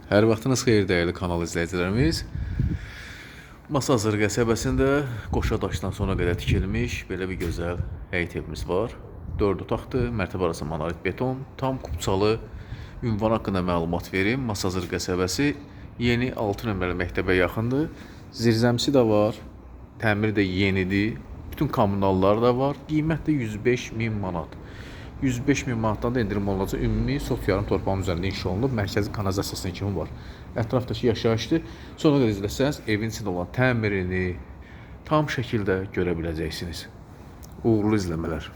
Hər vaxtınız xeyir dəyərli kanal izləyicilərimiz. Masazır qəsəbəsində Qoşadaşdan sona qədər tikilmiş belə bir gözəl həyət evimiz var. 4 otaqdır, mərtəbə arası monolit beton, tam kupçalı. Ünvan haqqında məlumat verim. Masazır qəsəbəsi yeni 6 nömrəli məktəbə yaxındır. Zirzəmisi də var, təmiri də yenidir. Bütün kommunalları da var. Qiymət də 105.000 manat. 105.000 manatdan da endirim olunacaq. Ümumi sot yarım torpağın üzərində inşa olunub. Mərkəzi kanalizasiyasına kimi var. Ətrafdakı yaşayışdır. Sonra qədər izləsəniz, evin içində olan təmirini tam şəkildə görə biləcəksiniz. Uğurlu izləmələr.